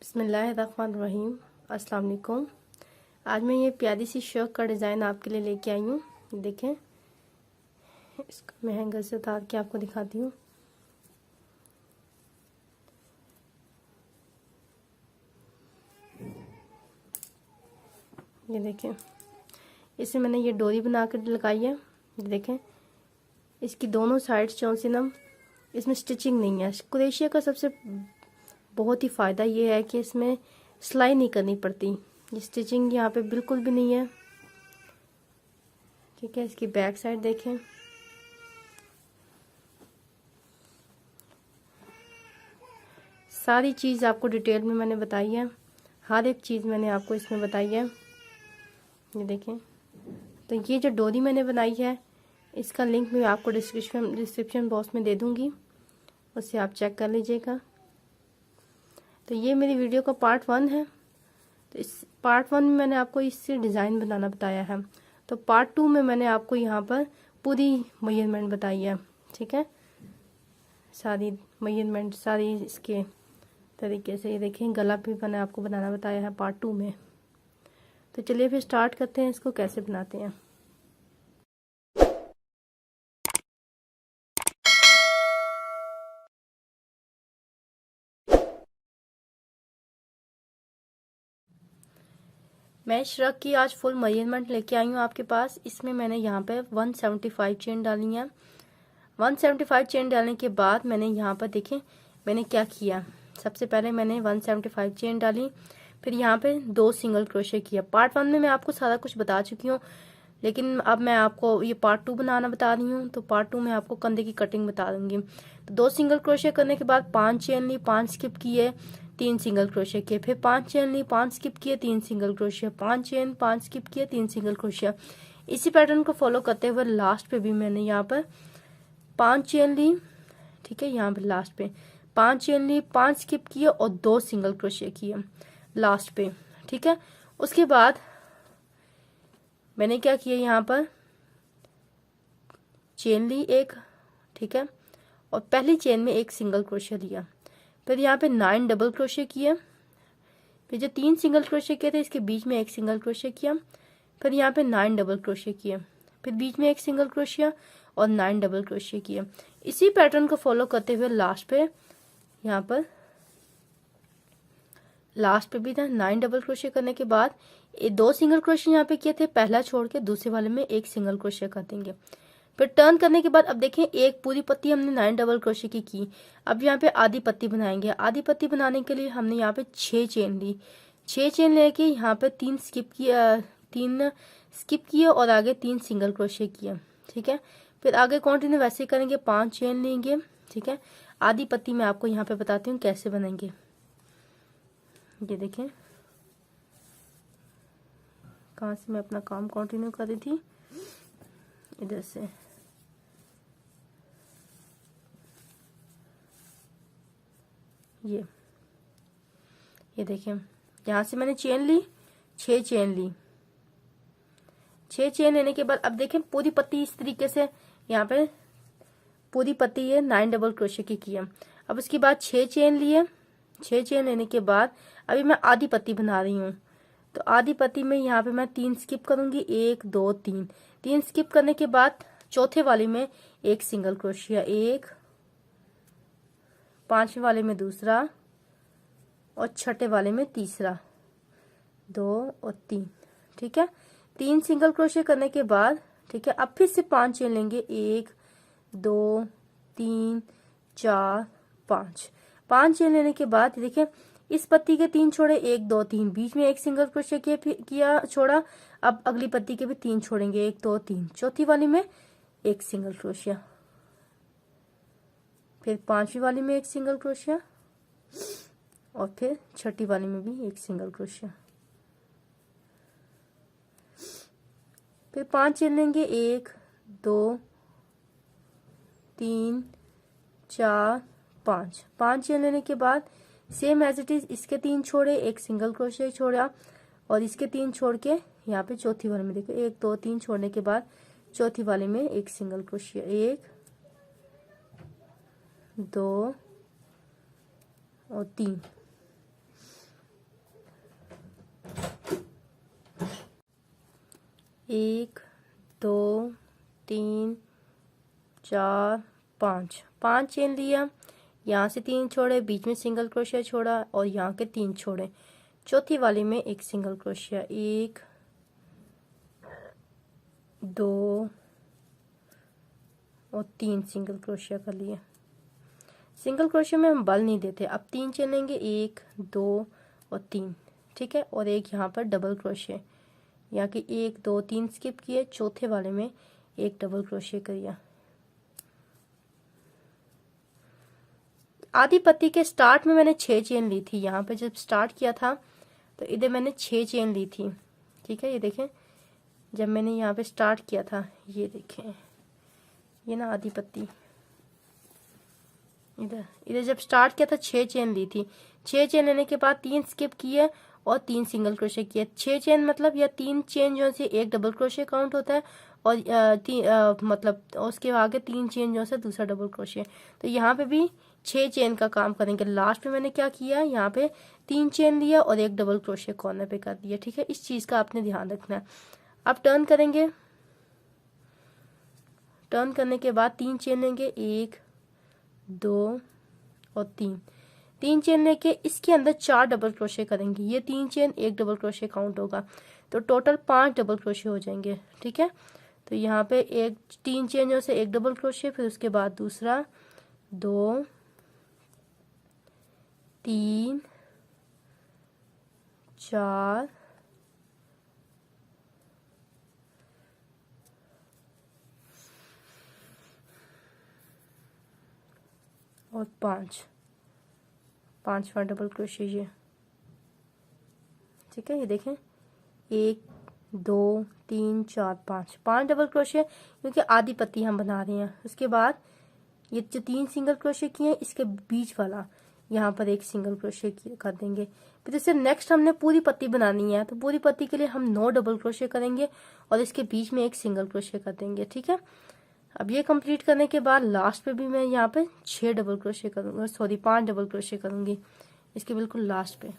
बिस्मिल्लाहिर्रहमानिर्रहीम। अस्सलाम वालेकुम। आज मैं ये प्यारी सी शर्ट का डिज़ाइन आपके लिए लेके आई हूँ। देखें, इसको मैं हैंगर से उतार के आपको दिखाती हूँ। ये देखें, इसमें मैंने ये डोरी बना कर लगाई है। ये देखें, इसकी दोनों साइड्स चौंसिनम, इसमें स्टिचिंग नहीं है। क्रोशिया का सबसे बहुत ही फ़ायदा ये है कि इसमें सिलाई नहीं करनी पड़ती। ये स्टिचिंग यहाँ पे बिल्कुल भी नहीं है। ठीक है, इसकी बैक साइड देखें। सारी चीज़ आपको डिटेल में मैंने बताई है, हर एक चीज़ मैंने आपको इसमें बताई है। ये देखें, तो ये जो डोरी मैंने बनाई है इसका लिंक मैं आपको डिस्क्रिप्शन बॉक्स में दे दूँगी, उससे आप चेक कर लीजिएगा। तो ये मेरी वीडियो का पार्ट 1 है। तो इस पार्ट 1 में मैंने आपको इससे डिज़ाइन बनाना बताया है। तो पार्ट 2 में मैंने आपको यहाँ पर पूरी मेजरमेंट बताई है। ठीक है, सारी मेजरमेंट सारी इसके तरीके से। ये देखें, गला भी मैंने आपको बनाना बताया है पार्ट 2 में। तो चलिए फिर स्टार्ट करते हैं, इसको कैसे बनाते हैं। मैं श्रग की आज फुल मेजरमेंट लेके आई हूँ आपके पास। इसमें मैंने यहाँ पे 175 चेन डाली है। 175 चेन डालने के बाद मैंने यहाँ पर देखें मैंने क्या किया। सबसे पहले मैंने 175 चेन डाली, फिर यहाँ पे 2 सिंगल क्रोशे किया। पार्ट 1 में मैं आपको सारा कुछ बता चुकी हूँ, लेकिन अब मैं आपको ये पार्ट 2 बनाना बता रही हूँ। तो पार्ट 2 में आपको कंधे की कटिंग बता दूंगी। तो 2 सिंगल क्रोशे करने के बाद 5 चेन ली, 5 स्किप किए, 3 सिंगल क्रोशे किए, फिर 5 चेन ली, 5 स्किप किए, 3 सिंगल क्रोशे, 5 चेन, 5 स्किप किए, 3 सिंगल क्रोशे। इसी पैटर्न को फॉलो करते हुए लास्ट पे भी मैंने यहाँ पर 5 चेन ली। ठीक है, यहाँ पे लास्ट पे 5 चेन ली, 5 स्किप किए और 2 सिंगल क्रोशे किए लास्ट पे। ठीक है, उसके बाद मैंने क्या किया, यहाँ पर चेन ली एक। ठीक है, और पहली चेन में एक सिंगल क्रोशे लिया, फिर यहाँ पे 9 डबल क्रोशे किए, फिर जो 3 सिंगल क्रोशे किए थे इसके बीच में एक सिंगल क्रोशे किया, फिर यहाँ पे 9 डबल क्रोशे किए, फिर बीच में एक सिंगल क्रोशिया और 9 डबल क्रोशे किए। इसी पैटर्न को फॉलो करते हुए लास्ट पे यहाँ पर लास्ट पे भी था 9 डबल क्रोशे करने के बाद 2 सिंगल क्रोशे यहाँ पे किए थे, पहला छोड़ के दूसरे वाले में एक सिंगल क्रोशे कर देंगे। फिर टर्न करने के बाद अब देखें एक पूरी पत्ती हमने 9 डबल क्रोशे की। अब यहाँ पे आधी पत्ती बनाएंगे। आधी पत्ती बनाने के लिए हमने यहाँ पे 6 चेन ली। 6 चेन लेके यहाँ पे 3 स्किप किए और आगे 3 सिंगल क्रोशे किए। ठीक है, फिर आगे कंटिन्यू वैसे करेंगे, 5 चेन लेंगे। ठीक है, आधी पत्ती मैं आपको यहाँ पे बताती हूँ कैसे बनेंगे। ये देखें, कहाँ से मैं अपना काम कंटिन्यू कर रही थी, इधर से। ये देखें, यहाँ से मैंने चेन ली, 6 चेन ली। 6 चेन लेने के बाद अब देखें पूरी पत्ती इस तरीके से यहाँ पे पूरी पत्ती ये 9 डबल क्रोशे की किया। अब उसके बाद 6 चेन लिए। 6 चेन लेने के बाद अभी मैं आधी पत्ती बना रही हूँ। तो आधी पत्ती में यहाँ पे मैं 3 स्किप करूंगी, 1 2 3। 3 स्किप करने के बाद चौथे वाले में एक सिंगल क्रोशिया, एक, पांचवें वाले में दूसरा और छठे वाले में तीसरा, 2 और 3। ठीक है, 3 सिंगल क्रोशे करने के बाद ठीक है अब फिर से 5 चेन लेंगे, 1 2 3 4 5। 5 चेन लेने के बाद देखिए इस पत्ती के 3 छोड़े, 1 2 3, बीच में एक सिंगल क्रोशे किया छोड़ा। अब अगली पत्ती के भी 3 छोड़ेंगे, 1 2 3, चौथी वाली में एक सिंगल क्रोशिया, फिर पांचवी वाली में एक सिंगल क्रोशिया और फिर छठी वाली में भी एक सिंगल क्रोशिया। फिर 5 चेन लेंगे, 1 2 3 4 5। 5 चेन लेने के बाद सेम एज इट इज इसके 3 छोड़े, एक सिंगल क्रोशे छोड़ा और इसके 3 छोड़ के यहाँ पे चौथी वाले में देखो 1 2 3 छोड़ने के बाद चौथी वाले में एक सिंगल क्रोशिया, 1 2 और 3। 1 2 3 4 5 5 चेन लिया, यहाँ से 3 छोड़े, बीच में सिंगल क्रोशिया छोड़ा और यहाँ के 3 छोड़े, चौथी वाली में एक सिंगल क्रोशिया, 1 2 और 3 सिंगल क्रोशिया कर लिए। सिंगल क्रोशिया में हम बल नहीं देते। अब 3 चेन लेंगे, 1 2 और 3, ठीक है। और एक यहाँ पर डबल क्रोशिया, यहाँ के 1 2 3 स्किप किए, चौथे वाले में एक डबल क्रोशिया किया। आधी पत्ती के स्टार्ट में मैंने 6 चेन ली थी। यहाँ पे जब स्टार्ट किया था तो इधर मैंने 6 चेन ली थी, ठीक है। ये देखें, जब मैंने यहाँ पे स्टार्ट किया था, ये देखें, ये ना आधी पत्ती, इधर इधर जब स्टार्ट किया था 6 चेन ली थी। 6 चेन लेने के बाद 3 स्किप किए और 3 सिंगल क्रोशिया किए। 6 चेन मतलब या 3 चेन जो से एक डबल क्रोशिया काउंट होता है और मतलब उसके आगे 3 चेन जो से दूसरा डबल क्रोशिया। तो यहाँ पे भी 6 चेन का काम करेंगे। लास्ट में मैंने क्या किया, यहाँ पे 3 चेन लिया और एक डबल क्रोशिया कॉर्नर पे कर दिया, ठीक है। इस चीज का आपने ध्यान रखना है। अब टर्न करेंगे, टर्न करने के बाद 3 चेन लेंगे, 1 2 और 3 चेन लेके इसके अंदर 4 डबल क्रोशिया करेंगे। ये 3 चेन एक डबल क्रोशिया काउंट होगा, तो टोटल 5 डबल क्रोशिया हो जाएंगे, ठीक है। तो यहाँ पे 3 चेन से एक डबल क्रोशिया, फिर उसके बाद दूसरा 2 3 4 और 5वां डबल क्रोशिया, ये ठीक है। ये देखें, 1 2 3 4 5 डबल क्रोशिया, क्योंकि आधी पत्ती हम बना रहे हैं। उसके बाद ये जो 3 सिंगल क्रोशिया किए हैं, इसके बीच वाला यहाँ पर एक सिंगल क्रोशिया कर देंगे। फिर इससे नेक्स्ट हमने पूरी पत्ती बनानी है, तो पूरी पत्ती के लिए हम 9 डबल क्रोशिया करेंगे और इसके बीच में एक सिंगल क्रोशिया कर देंगे, ठीक है। अब ये कंप्लीट करने के बाद लास्ट पे भी मैं यहाँ पे 6 डबल क्रोशिया करूंगा, सॉरी 5 डबल क्रोशिया करूंगी इसके बिल्कुल लास्ट पे।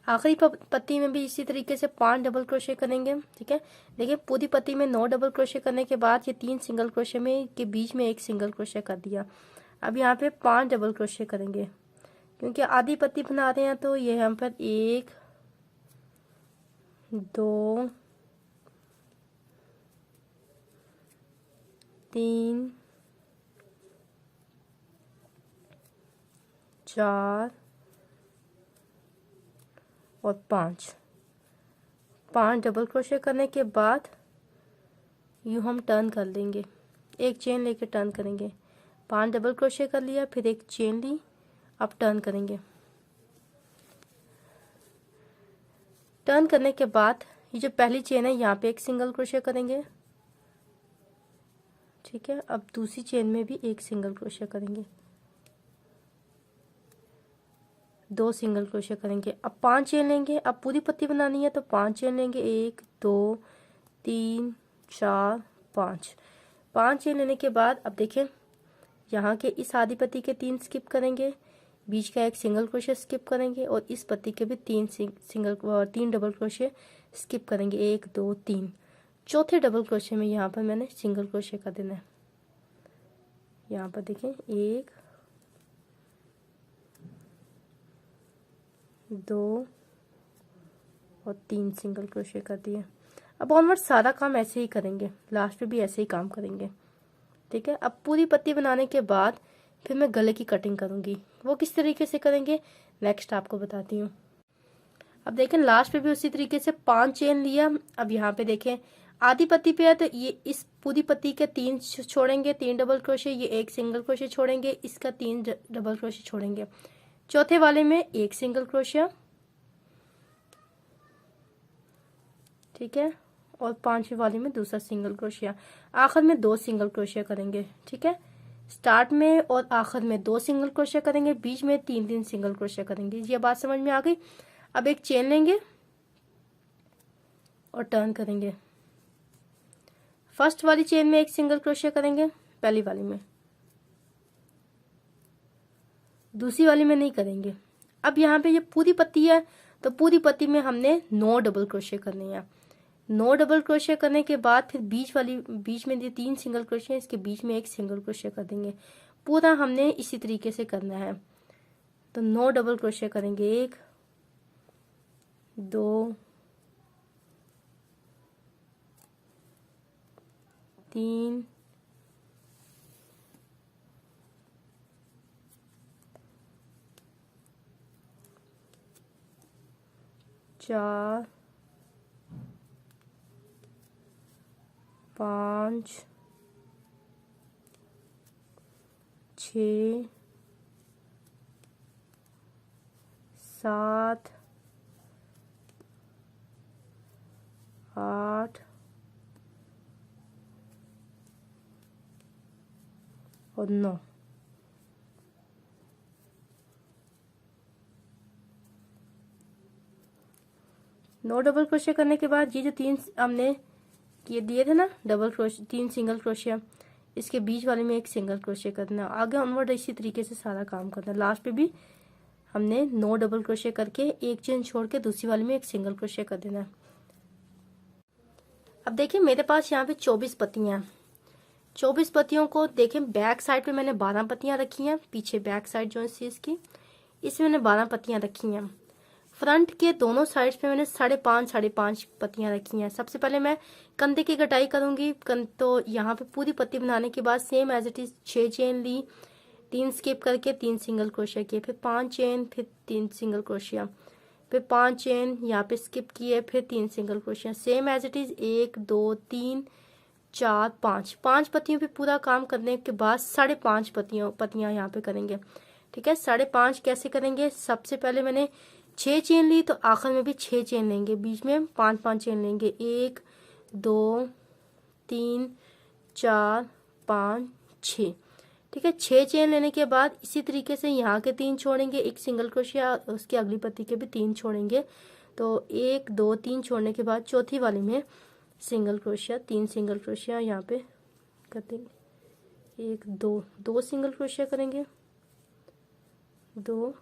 आखिरी पत्ती में भी इसी तरीके से 5 डबल क्रोशिया करेंगे, ठीक है। देखिए, पूरी पत्ती में 9 डबल क्रोशिया करने के बाद ये 3 सिंगल क्रोशिया में के बीच में एक सिंगल क्रोशिया कर दिया। अब यहाँ पे 5 डबल क्रोशिया करेंगे, क्योंकि आधी पत्ती बना रहे हैं। तो ये हम पर 1 2 3 4 और 5 डबल क्रोशिया करने के बाद यूँ हम टर्न कर लेंगे, एक चेन लेके टर्न करेंगे। 5 डबल क्रोशिया कर लिया, फिर एक चेन ली, अब टर्न करेंगे। टर्न करने के बाद ये जो पहली चेन है, यहाँ पे एक सिंगल क्रोशिया करेंगे, ठीक है। अब दूसरी चेन में भी एक सिंगल क्रोशिया करेंगे, 2 सिंगल क्रोशिया करेंगे। अब 5 चेन लेंगे। अब पूरी पत्ती बनानी है तो 5 चेन लेंगे, 1 2 3 4 5 चेन लेने के बाद अब देखें, यहाँ के इस आधी पत्ती के 3 स्किप करेंगे, बीच का एक सिंगल क्रोशिया स्किप करेंगे और इस पत्ती के भी 3 डबल क्रोशिया स्किप करेंगे, 1 2 3। चौथे डबल क्रोशिया में यहाँ पर मैंने सिंगल क्रोशिया कर देना है। यहाँ पर देखें, 1 2 और 3 सिंगल क्रोशिया कर दिए। अब ऑनवर्ड सारा काम ऐसे ही करेंगे, लास्ट में भी ऐसे ही काम करेंगे, ठीक है। अब पूरी पत्ती बनाने के बाद फिर मैं गले की कटिंग करूंगी। वो किस तरीके से करेंगे नेक्स्ट आपको बताती हूँ। अब देखें, लास्ट पे भी उसी तरीके से 5 चेन लिया। अब यहाँ पे देखें, आधी पत्ती पे है तो ये इस पूरी पत्ती के 3 छोड़ेंगे, 3 डबल क्रोशिया, ये एक सिंगल क्रोशिया छोड़ेंगे, इसका 3 डबल क्रोशिया छोड़ेंगे। चौथे वाले में एक सिंगल क्रोशिया, ठीक है। और 5वें वाले में दूसरा सिंगल क्रोशिया। आखिर में 2 सिंगल क्रोशिया करेंगे, ठीक है। स्टार्ट में और आखिर में 2 सिंगल क्रोशिया करेंगे, बीच में 3 सिंगल क्रोशिया करेंगे। ये बात समझ में आ गई। अब एक चेन लेंगे और टर्न करेंगे। फर्स्ट वाली चेन में एक सिंगल क्रोशिया करेंगे, पहली वाली में, दूसरी वाली में नहीं करेंगे। अब यहाँ पे ये पूरी पत्ती है तो पूरी पत्ती में हमने 9 डबल क्रोशिया करने हैं। 9 डबल क्रोशिया करने के बाद फिर बीच में ये 3 सिंगल क्रोशिया, इसके बीच में एक सिंगल क्रोशिया कर देंगे। पूरा हमने इसी तरीके से करना है। तो 9 डबल क्रोशिया करेंगे, 1 2 3 4 5 6 7 8 और 9। डबल क्रोशिया करने के बाद ये जो 3 हमने ये दिए थे ना डबल क्रोशिया, 3 सिंगल क्रोशिया, इसके बीच वाले में एक सिंगल क्रोशिया करना है। आगे ऑनवर्ड इसी तरीके से सारा काम करना है। लास्ट पे भी हमने 9 डबल क्रोशिया करके एक चेन छोड़ के दूसरी वाले में एक सिंगल क्रोशिया कर देना है। अब देखिए मेरे पास यहाँ पे 24 पत्तियां हैं। 24 पत्तियों को देखें, बैक साइड पे मैंने 12 पत्तियां रखी हैं, पीछे बैक साइड जो है चीज की, इसमें मैंने 12 पत्तियां रखी हैं। फ्रंट के दोनों साइड्स पे मैंने 5.5 पत्तियां रखी हैं। सबसे पहले मैं कंधे की कटाई करूंगी। तो यहाँ पे पूरी पत्ती बनाने के बाद same as it is 6 chain ली, 3 स्किप करके 3 सिंगल क्रोशिया किए, फिर 5 चेन, फिर 3 सिंगल क्रोशिया, फिर 5 चेन यहाँ पे स्किप किए, फिर 3 सिंगल क्रोशिया, सेम एज इट इज 1 2 3 4 5 पत्तियों पे पूरा काम करने के बाद 5.5 पत्तियां यहाँ पे करेंगे। ठीक है, 5.5 कैसे करेंगे? सबसे पहले मैंने 6 चेन ली, तो आखिर में भी 6 चेन लेंगे, बीच में 5 चेन लेंगे, 1 2 3 4 5 6। ठीक है, 6 चेन लेने के बाद इसी तरीके से यहाँ के 3 छोड़ेंगे, एक सिंगल क्रोशिया, उसकी अगली पत्ती के भी 3 छोड़ेंगे। तो 1 2 3 छोड़ने के बाद चौथी वाली में सिंगल क्रोशिया, 3 सिंगल क्रोशिया यहाँ पे कर देंगे, 1 2 सिंगल क्रोशिया करेंगे, 2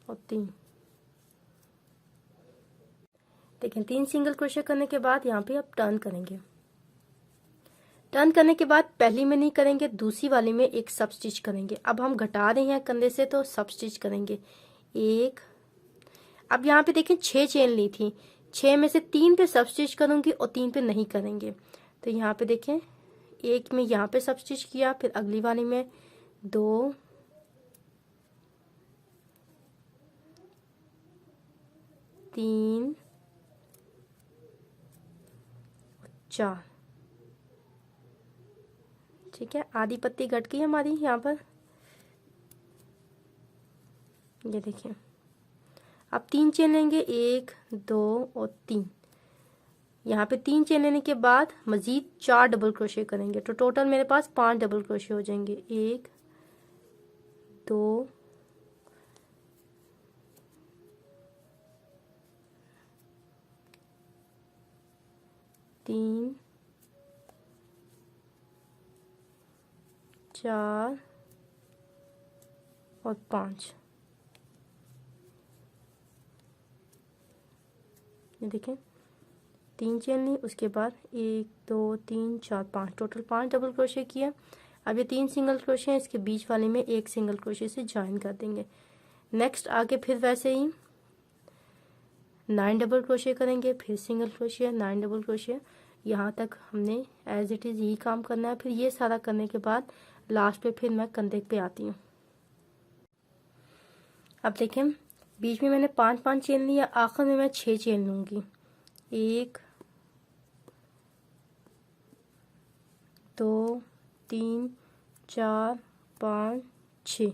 और 3। देखें 3 सिंगल क्रोशिया करने के बाद यहाँ पे अब टर्न करेंगे। टर्न करने के बाद पहली में नहीं करेंगे, दूसरी वाली में एक सब स्टिच करेंगे। अब हम घटा रहे हैं कंधे से, तो सब स्टिच करेंगे 1। अब यहाँ पे देखें 6 चेन ली थी, 6 में से 3 पे सब स्टिच करूंगी और 3 पे नहीं करेंगे। तो यहाँ पे देखें, एक में यहाँ पे सब स्टिच किया, फिर अगली वाली में 2 3 4। ठीक है, आधी पत्ती घट गई हमारी यहाँ पर, ये देखिए। अब 3 चेन लेंगे, 1 2 और 3। यहाँ पे 3 चेन लेने के बाद मजीद 4 डबल क्रोशिया करेंगे, तो टोटल मेरे पास 5 डबल क्रोशिया हो जाएंगे, 1 2 3 4 और 5। ये देखें, 3 चेन ली, उसके बाद 1 2 3 4 5, टोटल 5 डबल क्रोशिया किया। अब ये 3 सिंगल क्रोशिया, इसके बीच वाले में एक सिंगल क्रोशिया से ज्वाइन कर देंगे। नेक्स्ट आगे फिर वैसे ही 9 डबल क्रोशिया करेंगे, फिर सिंगल क्रोशिया, 9 डबल क्रोशिया, यहाँ तक हमने एज इट इज यही काम करना है। फिर ये सारा करने के बाद लास्ट पे फिर मैं कंधे पे आती हूँ। अब देखें, बीच में मैंने 5 चेन लिया, आखिर में मैं 6 चेन लूंगी, 1 2 3 4 5 6।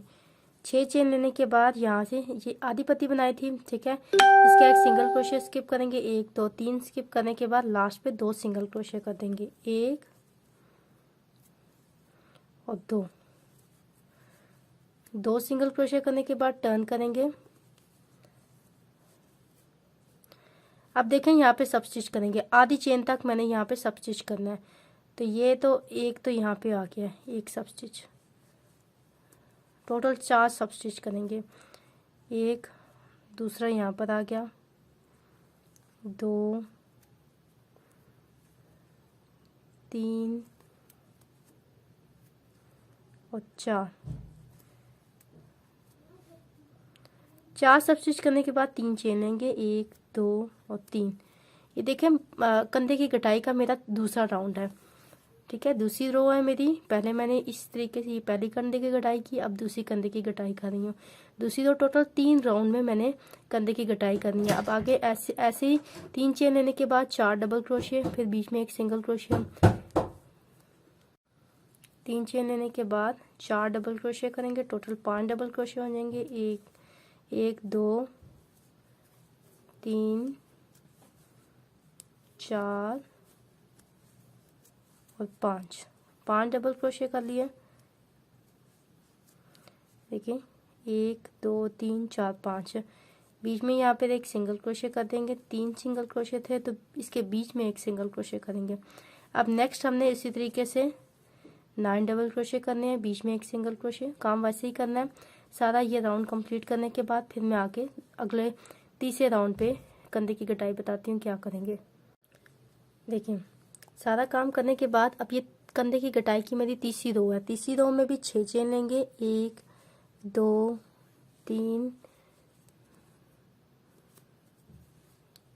6 चेन लेने के बाद यहाँ से ये आधी पत्ती बनाई थी, ठीक है, इसका एक सिंगल क्रोशिया स्किप करेंगे, 1 2 3 स्किप करने के बाद लास्ट पे 2 सिंगल क्रोशिया कर देंगे, 1 और 2 सिंगल क्रोशिया करने के बाद टर्न करेंगे। अब देखें यहाँ पे सब स्टिच करेंगे, आधी चेन तक मैंने यहाँ पे सब स्टिच करना है। तो ये तो एक तो यहाँ पे आ गया, एक सब स्टिच, टोटल 4 सब स्टिच करेंगे, एक दूसरा यहाँ पर आ गया, 2 3 और 4 सब स्टिच करने के बाद 3 चेन लेंगे, 1 2 और 3। ये देखें कंधे की कटाई का मेरा दूसरा राउंड है, ठीक है। दूसरी रो है मेरी, पहले मैंने इस तरीके से पहली कंधे की कटाई की, अब दूसरी कंधे की कटाई कर रही हूँ। दूसरी रो टोटल 3 राउंड में मैंने कंधे की कटाई करनी है। अब आगे ऐसे ऐसे ही 3 चेन लेने के बाद 4 डबल क्रोशिया, फिर बीच में एक सिंगल क्रोशिया। 3 चेन लेने के बाद 4 डबल क्रोशिया करेंगे, टोटल 5 डबल क्रोशिया हो जाएंगे। 1 2 3 4 और 5 डबल क्रोशिया कर लिए। देखिए 1 2 3 4 5, बीच में यहाँ पर एक सिंगल क्रोशिया कर देंगे। 3 सिंगल क्रोशिया थे तो इसके बीच में एक सिंगल क्रोशिया करेंगे। अब नेक्स्ट हमने इसी तरीके से 9 डबल क्रोशिया करने हैं, बीच में एक सिंगल क्रोशिया। काम वैसे ही करना है सारा। ये राउंड कंप्लीट करने के बाद फिर मैं आगे अगले तीसरे राउंड पे कंधे की कटाई बताती हूँ क्या करेंगे। देखिए सारा काम करने के बाद अब ये कंधे की कटाई की मेरी तीसरी रो है। तीसरी रो में भी 6 चेन लेंगे, 1 2 3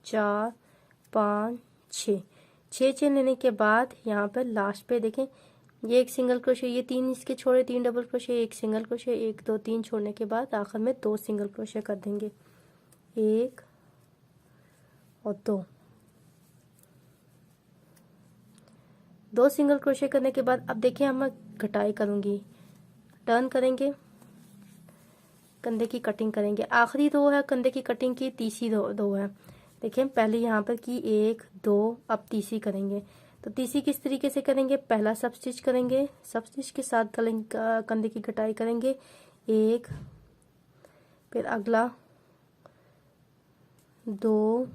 4 5 6 चेन लेने के बाद यहाँ पर लास्ट पे देखें ये एक सिंगल क्रोशिया, ये 3 इसके छोड़े, 3 डबल क्रोशिया, एक सिंगल क्रोशिया, 1 2 3 छोड़ने के बाद आखिर में 2 सिंगल क्रोशिया कर देंगे, 1 और 2 सिंगल क्रोशिया करने के बाद अब देखिए हम कटाई करूंगी, टर्न करेंगे, कंधे की कटिंग करेंगे। आखिरी रो है कंधे की कटिंग की, तीसरी रो है। देखिए पहले यहाँ पर की 1 2, अब तीसरी करेंगे। तो तीसरी किस तरीके से करेंगे, पहला सब स्टिच करेंगे, सब स्टिच के साथ कंधे की कटाई करेंगे, 1 फिर अगला 2,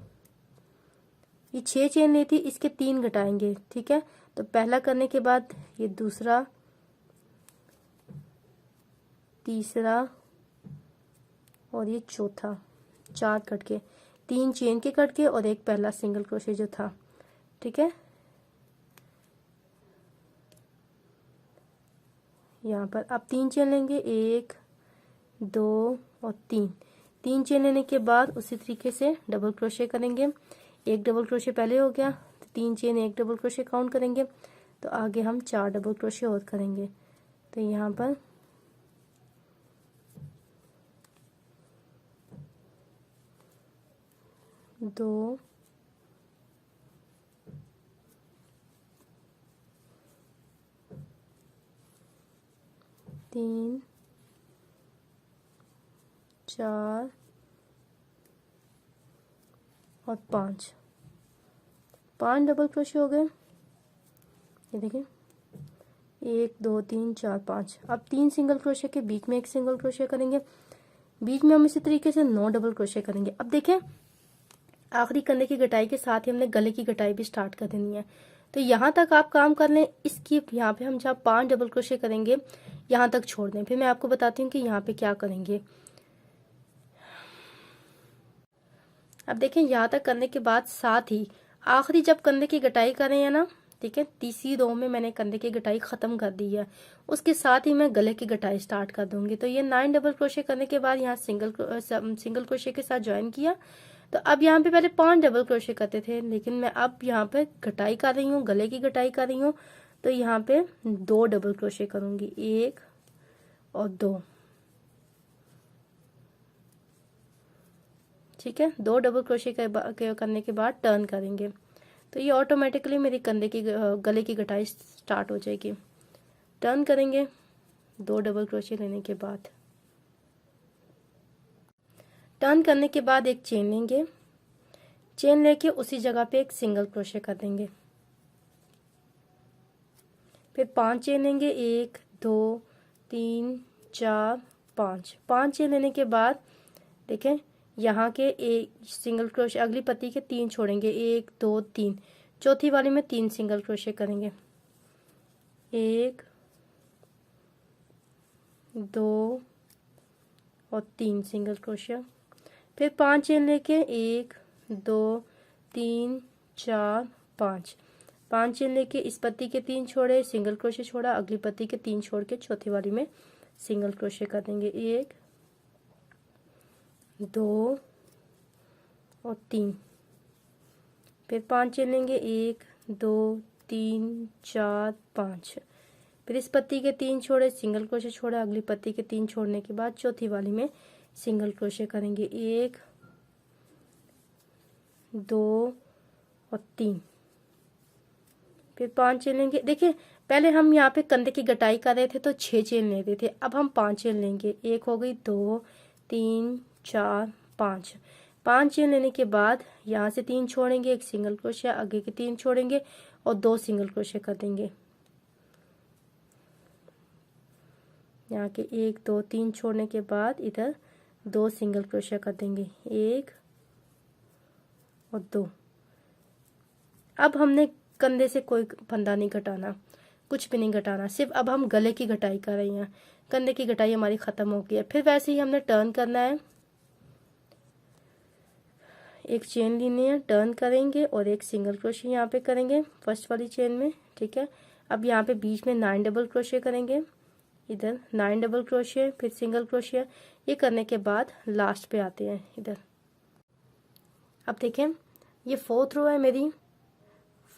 ये 6 चेन ली थी इसके 3 घटाएंगे, ठीक है। तो पहला करने के बाद ये दूसरा, तीसरा और ये चौथा, 4 कट के, 3 चेन के कट के और एक पहला सिंगल क्रोशिया जो था, ठीक है। यहाँ पर अब 3 चेन लेंगे, 1 2 और 3 चेन लेने के बाद उसी तरीके से डबल क्रोशिया करेंगे। एक डबल क्रोशिया पहले हो गया तो 3 चेन एक डबल क्रोशिया काउंट करेंगे, तो आगे हम 4 डबल क्रोशिया और करेंगे। तो यहाँ पर 2 3 4 और 5 डबल क्रोशिया हो गए। ये देखिए 1 2 3 4 5। अब 3 सिंगल क्रोशिया के बीच में एक सिंगल क्रोशिया करेंगे, बीच में हम इसी तरीके से 9 डबल क्रोशिया करेंगे। अब देखें आखिरी कंधे की कटाई के साथ ही हमने गले की कटाई भी स्टार्ट कर देनी है। तो यहाँ तक आप काम कर लें। इसकी यहाँ पे हम जहाँ 5 डबल क्रोशिया करेंगे यहाँ तक छोड़ दें, फिर मैं आपको बताती हूँ कि यहाँ पे क्या करेंगे। अब देखें यहाँ तक करने के बाद साथ ही आखिरी जब कंधे की कटाई कर रहे हैं ना, ठीक है, तीसरी रो में मैंने कंधे की कटाई खत्म कर दी है, उसके साथ ही मैं गले की कटाई स्टार्ट कर दूंगी। तो ये 9 डबल क्रोशिया करने के बाद यहाँ सिंगल क्रोशिया के साथ ज्वाइन किया। तो अब यहाँ पे पहले 5 डबल क्रोशिया करते थे, लेकिन मैं अब यहाँ पे कटाई कर रही हूँ, गले की कटाई कर रही हूँ, तो यहाँ पे 2 डबल क्रोशिया करूंगी, 1 और 2, ठीक है। 2 डबल क्रोशिया करने के बाद टर्न करेंगे, तो ये ऑटोमेटिकली मेरी कंधे की गले की कटाई स्टार्ट हो जाएगी। टर्न करेंगे 2 डबल क्रोशिया लेने के बाद, टर्न करने के बाद एक चेन लेंगे, चेन लेके उसी जगह पे एक सिंगल क्रोशिया कर देंगे, फिर 5 चेन लेंगे, 1 2 3 4 5 चेन लेने के बाद देखें यहाँ के एक सिंगल क्रोशिया, अगली पत्ती के 3 छोड़ेंगे, 1 2 3, चौथी वाली में 3 सिंगल क्रोशिया करेंगे, 1 2 और 3 सिंगल क्रोशिया, फिर 5 चेन लेके 1 2 3 4 5 5 चेन लेके इस पत्ती के 3 छोड़े, सिंगल क्रोशे छोड़ा, अगली पत्ती के 3 छोड़ के चौथी वाली में सिंगल क्रोशे कर देंगे। 1 2 और 3। फिर 5 चेन लेंगे, 1 2 3 4 5। फिर इस पत्ती के 3 छोड़े, सिंगल क्रोशे छोड़ा, अगली पत्ती के 3 छोड़ने के बाद चौथी वाली में सिंगल क्रोशे करेंगे। 1 2 और 3। फिर 5 चेन लेंगे। देखिए पहले हम यहाँ पे कंधे की गटाई कर रहे थे तो 6 चेन लेते थे, अब हम 5 चेन लेंगे। 1 हो गई, 2 3 4 5। 5 चेन लेने के बाद यहाँ से 3 छोड़ेंगे, एक सिंगल क्रोशे, आगे के 3 छोड़ेंगे और 2 सिंगल क्रोशे कर देंगे। यहाँ के 1 2 3 छोड़ने के बाद इधर 2 सिंगल क्रोशे कर देंगे। 1 और 2। अब हमने कंधे से कोई फंदा नहीं घटाना, कुछ भी नहीं घटाना, सिर्फ अब हम गले की घटाई कर रहे हैं। कंधे की घटाई हमारी खत्म हो गई है। फिर वैसे ही हमने टर्न करना है, एक चेन लेनी है, टर्न करेंगे और एक सिंगल क्रोशे यहाँ पे करेंगे फर्स्ट वाली चेन में। ठीक है, अब यहाँ पे बीच में 9 डबल क्रोशे करेंगे, इधर 9 डबल क्रोशे, फिर सिंगल क्रोशे। ये करने के बाद लास्ट पे आते हैं इधर। अब देखें ये 4th रो है मेरी।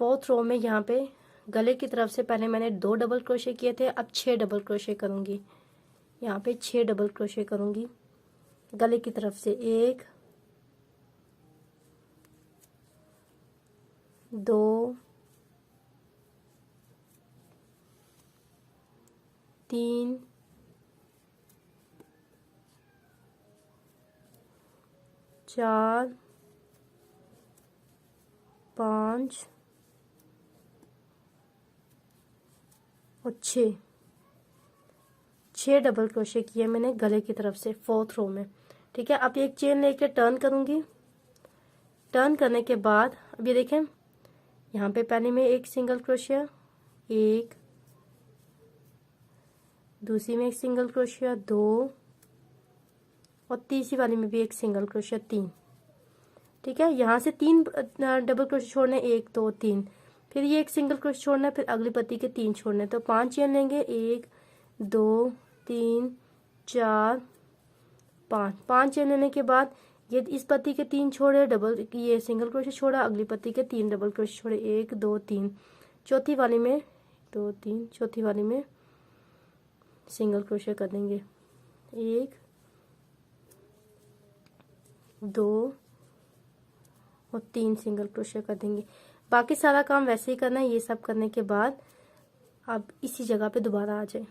4th रो में यहाँ पे गले की तरफ से पहले मैंने 2 डबल क्रोशे किए थे, अब 6 डबल क्रोशे करूंगी। यहाँ पे 6 डबल क्रोशे करूंगी गले की तरफ से। 1 2 3 4 5 और 6 डबल क्रोशे किए मैंने गले की तरफ से 4th रो में। ठीक है, अब एक चेन लेके टर्न करूंगी। टर्न करने के बाद अब ये देखें यहाँ पे पहले में एक सिंगल क्रोशिया, एक, दूसरी में एक सिंगल क्रोशिया, 2 और तीसरी वाली में भी एक सिंगल क्रोशिया, 3। ठीक है, यहाँ से 3 डबल क्रोशिया छोड़ने, 1 2 3। फिर ये एक सिंगल क्रोशिया छोड़ना है, फिर अगली पत्ती के 3 छोड़ने। तो 5 चेन लेंगे, 1 2 3 4 5। 5 चेन लेने के बाद ये इस पत्ती के 3 छोड़े, डबल ये सिंगल क्रोशिया छोड़ा, अगली पत्ती के 3 डबल क्रोशिया छोड़े, 1 2 3। चौथी वाली में 2 3, चौथी वाली में सिंगल क्रोशिया कर देंगे। 1 2 और 3 सिंगल क्रोशिया कर देंगे। बाकी सारा काम वैसे ही करना है। ये सब करने के बाद अब इसी जगह पे दोबारा आ जाए।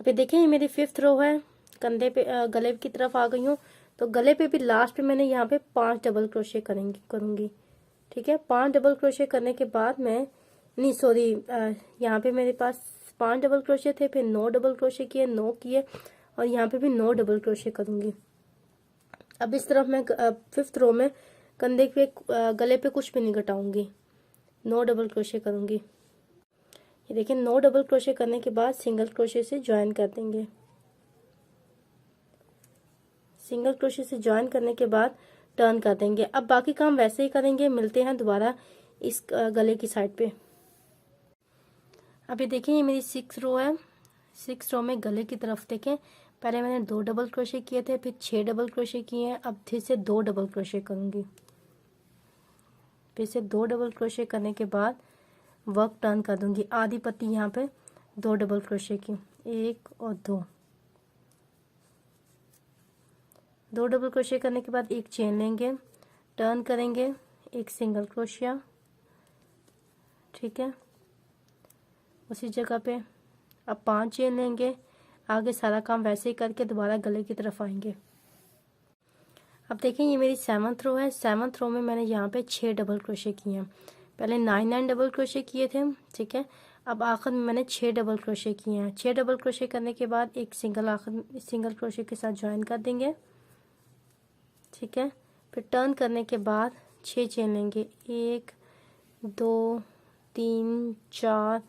अब ये देखें ये मेरी 5th रो है, कंधे पे गले की तरफ आ गई हूँ। तो गले पे भी लास्ट पे मैंने यहाँ पे 5 डबल क्रोशे करूंगी। ठीक है, 5 डबल क्रोशे करने के बाद मैं नहीं सॉरी यहाँ पे मेरे पास 5 डबल क्रोशे थे, फिर 9 डबल क्रोशे किए, 9 किए और यहाँ पे भी 9 डबल क्रोशे करूंगी। अब इस तरफ मैं 5th रो में कंधे पे गले पे कुछ भी नहीं घटाऊंगी, 9 डबल क्रोशे करूंगी। ये देखिए 9 डबल क्रोशे करने के बाद सिंगल क्रोशे से ज्वाइन कर देंगे। सिंगल क्रोशे से ज्वाइन करने के बाद टर्न कर देंगे। अब बाकी काम वैसे ही करेंगे। मिलते हैं दोबारा इस गले की साइड पे। अब ये देखिए ये मेरी 6th रो है। 6th रो में गले की तरफ देखें, पहले मैंने 2 डबल क्रोशे किए थे, फिर 6 डबल क्रोशे किए हैं। अब फिर से 2 डबल क्रोशे करूंगी। फिर से 2 डबल क्रोशे करने के बाद वर्क टर्न कर दूंगी। आधी पत्ती यहाँ पे 2 डबल क्रोशे की, 1 और 2 डबल क्रोशे करने के बाद एक चेन लेंगे, टर्न करेंगे, एक सिंगल क्रोशिया। ठीक है, उसी जगह पे अब 5 चेन लेंगे। आगे सारा काम वैसे ही करके दोबारा गले की तरफ आएंगे। अब देखें ये मेरी 7th रो है। 7th रो में मैंने यहाँ पे 6 डबल क्रोशे किए हैं। पहले 9 डबल क्रोशे किए थे। ठीक है, अब आखिर में मैंने 6 डबल क्रोशे किए हैं। 6 डबल क्रोशे करने के बाद एक सिंगल क्रोशे के साथ ज्वाइन कर देंगे। ठीक है, फिर टर्न करने के बाद 6 चेन लेंगे, 1 2 3 4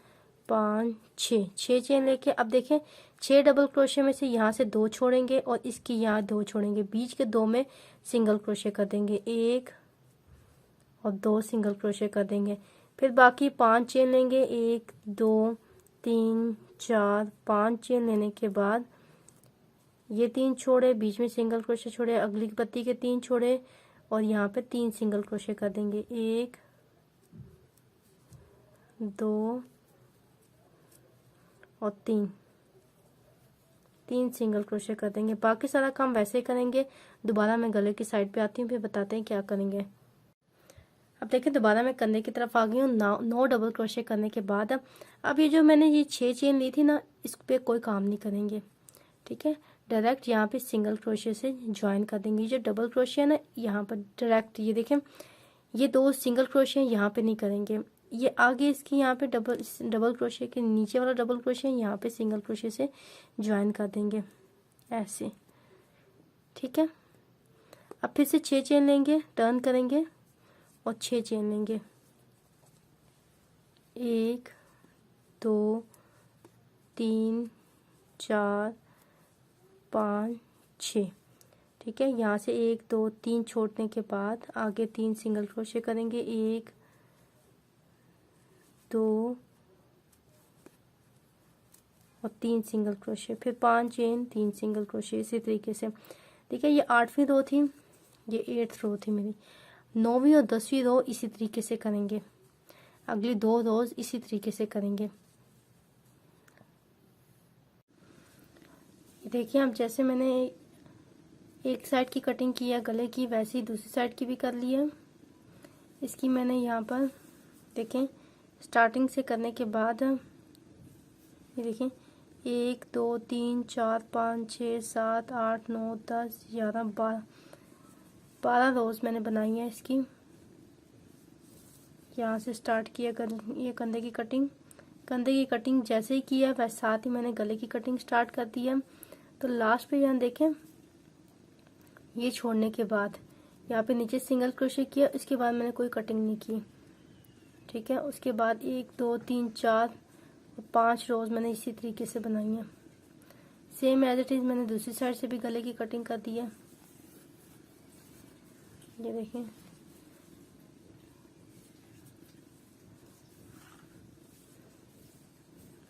5 6 चेन लेके अब देखें 6 डबल क्रोशे में से यहाँ से 2 छोड़ेंगे और इसकी यहाँ 2 छोड़ेंगे। बीच के 2 में सिंगल क्रोशे कर देंगे, 1 और 2 सिंगल क्रोशे कर देंगे। फिर बाकी 5 चेन लेंगे, 1 2 3 4 5 चेन लेने के बाद ये 3 छोड़े, बीच में सिंगल क्रोशे छोड़े, अगली पत्ती के 3 छोड़े और यहाँ पे 3 सिंगल क्रोशे कर देंगे, 1 2 और 3 सिंगल क्रोशे कर देंगे। बाकी सारा काम वैसे ही करेंगे। दोबारा मैं गले की साइड पे आती हूँ, फिर बताते हैं क्या करेंगे। अब देखिए दोबारा मैं कंधे की तरफ आ गई हूँ। 9 डबल क्रोशे करने के बाद अब ये जो मैंने ये 6 चेन ली थी ना, इस पे कोई काम नहीं करेंगे, ठीक है। डायरेक्ट यहाँ पे सिंगल क्रोशे से ज्वाइन कर देंगे। जो डबल क्रोशे है ना, यहाँ पर डायरेक्ट ये देखें, ये 2 सिंगल क्रोशे यहाँ पे नहीं करेंगे। ये आगे इसकी यहाँ पे डबल क्रोशे के नीचे वाला डबल क्रोशे यहाँ पे सिंगल क्रोशे से ज्वाइन कर देंगे ऐसे, ठीक है। अब फिर से 6 चेन लेंगे, टर्न करेंगे और 6 चेन लेंगे, 1 2 3 4 5 6, ठीक है। यहाँ से 1 2 3 छोड़ने के बाद आगे 3 सिंगल क्रोशे करेंगे, 1 2 और 3 सिंगल क्रोशे, फिर 5 चेन, 3 सिंगल क्रोशे, इसी तरीके से। ठीक है, ये 8वीं रो थी, ये 8th रो थी मेरी। 9वीं और 10वीं रो इसी तरीके से करेंगे, अगली 2 रोज इसी तरीके से करेंगे। देखिए अब जैसे मैंने एक साइड की कटिंग की है गले की, वैसे ही दूसरी साइड की भी कर ली है। इसकी मैंने यहाँ पर देखें स्टार्टिंग से करने के बाद ये देखें 1 2 3 4 5 6 7 8 9 10 11 12 रोज मैंने बनाई है इसकी। यहाँ से स्टार्ट किया ये कंधे की कटिंग। कंधे की कटिंग जैसे ही किया वैसे साथ ही मैंने गले की कटिंग स्टार्ट कर दी है। तो लास्ट पे यहाँ देखें, ये छोड़ने के बाद यहाँ पे नीचे सिंगल क्रोशे किया, इसके बाद मैंने कोई कटिंग नहीं की, ठीक है। उसके बाद 1 2 3 4 और 5 रोज मैंने इसी तरीके से बनाई है। सेम एज इट इज मैंने दूसरी साइड से भी गले की कटिंग कर दी है, ये देखें।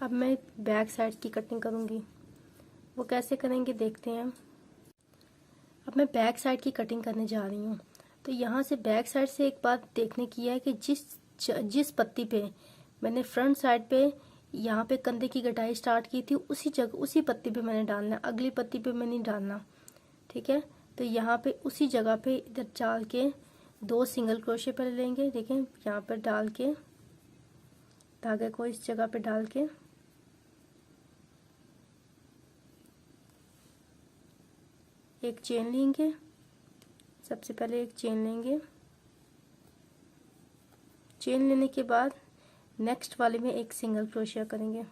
अब मैं बैक साइड की कटिंग करूंगी, वो कैसे करेंगे देखते हैं। अब मैं बैक साइड की कटिंग करने जा रही हूँ। तो यहाँ से बैक साइड से एक बात देखने की है कि जिस पत्ती पे मैंने फ्रंट साइड पे यहाँ पे कंधे की कटाई स्टार्ट की थी, उसी जगह उसी पत्ती पे मैंने डालना, अगली पत्ती पे मैं नहीं डालना, ठीक है। तो यहाँ पे उसी जगह पे इधर डाल के 2 सिंगल क्रोशे पहले लेंगे, देखें यहाँ पर डाल के धागे को इस जगह पे डाल के एक चेन लेंगे। सबसे पहले एक चेन लेंगे, चेन लेने के बाद नेक्स्ट वाले में एक सिंगल क्रोशिया करेंगे।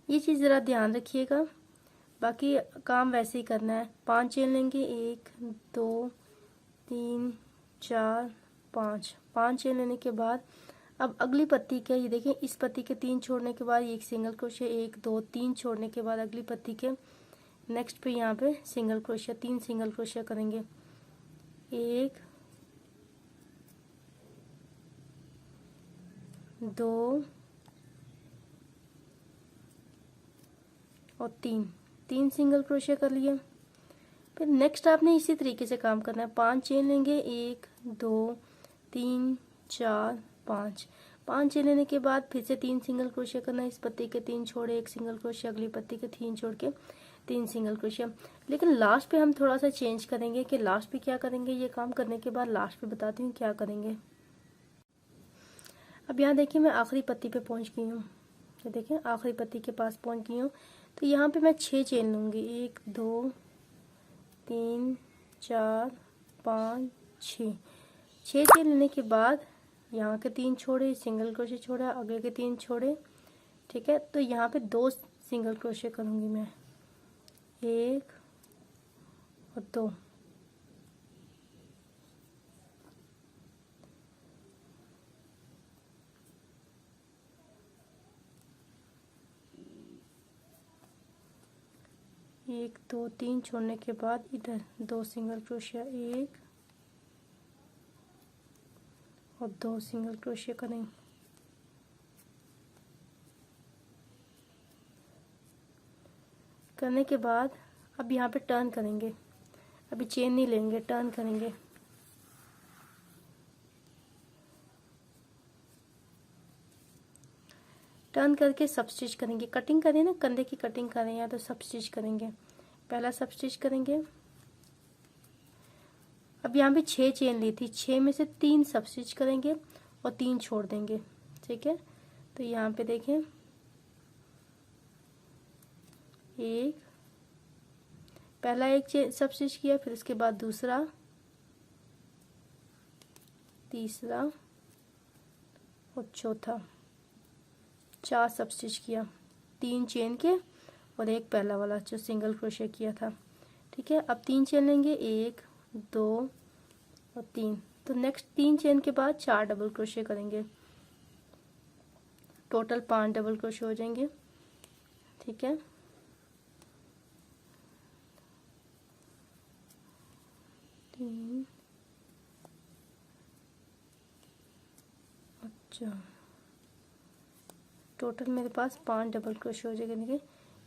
ये चीज़ ज़रा ध्यान रखिएगा, बाकी काम वैसे ही करना है। 5 चेन लेंगे, 1 2 3 4 5 चेन लेने के बाद अब अगली पत्ती के ये देखें, इस पत्ती के 3 छोड़ने के बाद एक सिंगल क्रोशिया, 1 2 3 छोड़ने के बाद अगली पत्ती के नेक्स्ट पे यहाँ पे सिंगल क्रोशिया, 3 सिंगल क्रोशिया करेंगे, 1 2 और 3 सिंगल क्रोशिया कर लिए। फिर नेक्स्ट आपने इसी तरीके से काम करना है। 5 चेन लेंगे, 1 2 3 4 5 चेन लेने के बाद फिर से 3 सिंगल क्रोशिया करना है। इस पत्ती के 3 छोड़े, एक सिंगल क्रोशिया, अगली पत्ती के 3 छोड़ के 3 सिंगल क्रोशिया। लेकिन लास्ट पे हम थोड़ा सा चेंज करेंगे कि लास्ट पे क्या करेंगे, ये काम करने के बाद लास्ट पे बताती हूँ क्या करेंगे। अब यहाँ देखिए मैं आखिरी पत्ती पे पहुँच गई हूँ, तो देखें आखिरी पत्ती के पास पहुँच गई हूँ। तो यहाँ पे मैं 6 चेन लूँगी, 1 2 3 4 5 6 चेन लेने के बाद यहाँ के 3 छोड़े, सिंगल क्रोशे छोड़ा, आगे के 3 छोड़े, ठीक है। तो यहाँ पे 2 सिंगल क्रोशे करूँगी मैं, 1 और 2, एक 2 3 छोड़ने के बाद इधर 2 सिंगल क्रोशिया, 1 और 2 सिंगल क्रोशिया करेंगे। करने के बाद अब यहाँ पे टर्न करेंगे, अभी चेन नहीं लेंगे, टर्न करेंगे। टर्न करके सब स्टिच करेंगे। कटिंग करें ना, कंधे की कटिंग करें या तो सब स्टिच करेंगे। पहला सब स्टिच करेंगे। अब यहाँ पे 6 चेन ली थी, 6 में से 3 सब स्टिच करेंगे और 3 छोड़ देंगे। ठीक है, तो यहाँ पे देखें, एक, पहला एक चेन सब स्टिच किया, फिर उसके बाद दूसरा, तीसरा और चौथा, 4 सब स्टिच किया, 3 चेन के और एक पहला वाला जो सिंगल क्रोशिया किया था। ठीक है, अब 3 चेन लेंगे, 1 2 और 3। तो नेक्स्ट 3 चेन के बाद 4 डबल क्रोशिया करेंगे, टोटल 5 डबल क्रोशिया हो जाएंगे। ठीक है, तीन, अच्छा, टोटल मेरे पास 5 डबल क्रोशिया हो जाएंगे। देखिए,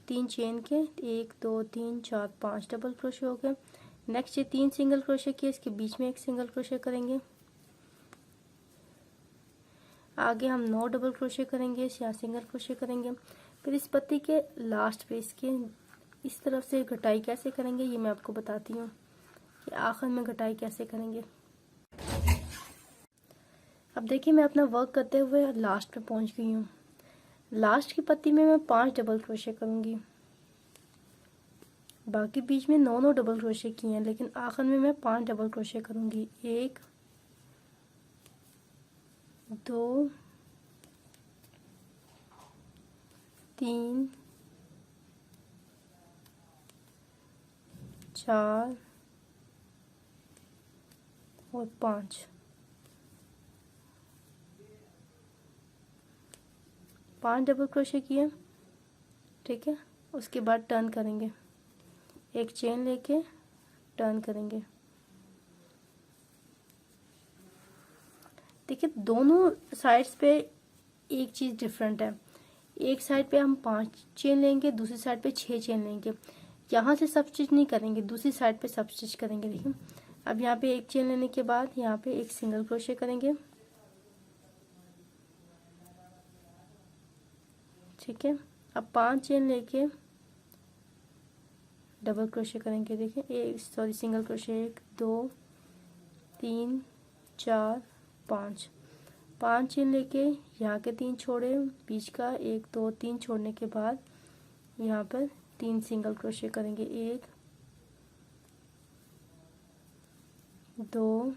3 चेन के, 1 2 3 4 5 डबल क्रोशिया हो गए। नेक्स्ट ये 3 सिंगल क्रोशिया किए, इसके बीच में एक सिंगल क्रोशिया करेंगे। आगे हम 9 डबल क्रोशिया करेंगे या सिंगल क्रोशिया करेंगे। फिर इस पत्ती के लास्ट पे इसके इस तरफ से घटाई कैसे करेंगे ये मैं आपको बताती हूँ कि आखिर में घटाई कैसे करेंगे। अब देखिए, मैं अपना वर्क करते हुए लास्ट पे पहुंच गई हूँ। लास्ट की पत्ती में मैं 5 डबल क्रोशिया करूंगी। बाकी बीच में 9 डबल क्रोशिया किए हैं, लेकिन आखिर में मैं 5 डबल क्रोशिया करूंगी। 1 2 3 4 और 5 डबल क्रोशिया किए। ठीक है, उसके बाद टर्न करेंगे, एक चेन लेके टर्न करेंगे। देखिए, दोनों साइड्स पे एक चीज़ डिफरेंट है। एक साइड पे हम 5 चेन लेंगे, दूसरी साइड पे 6 चेन लेंगे। यहाँ से सब स्टिच नहीं करेंगे, दूसरी साइड पे सब स्टिच करेंगे। देखिए, अब यहाँ पे एक चेन लेने के बाद यहाँ पे एक सिंगल क्रोशिया करेंगे। ठीक है, अब 5 चेन लेके डबल क्रोशिया करेंगे। देखिए, एक सिंगल क्रोशिया, 1 2 3 4 5 चेन लेके यहाँ के 3 छोड़े, बीच का 1 2 3 छोड़ने के बाद यहाँ पर 3 सिंगल क्रोशिया करेंगे। 1 2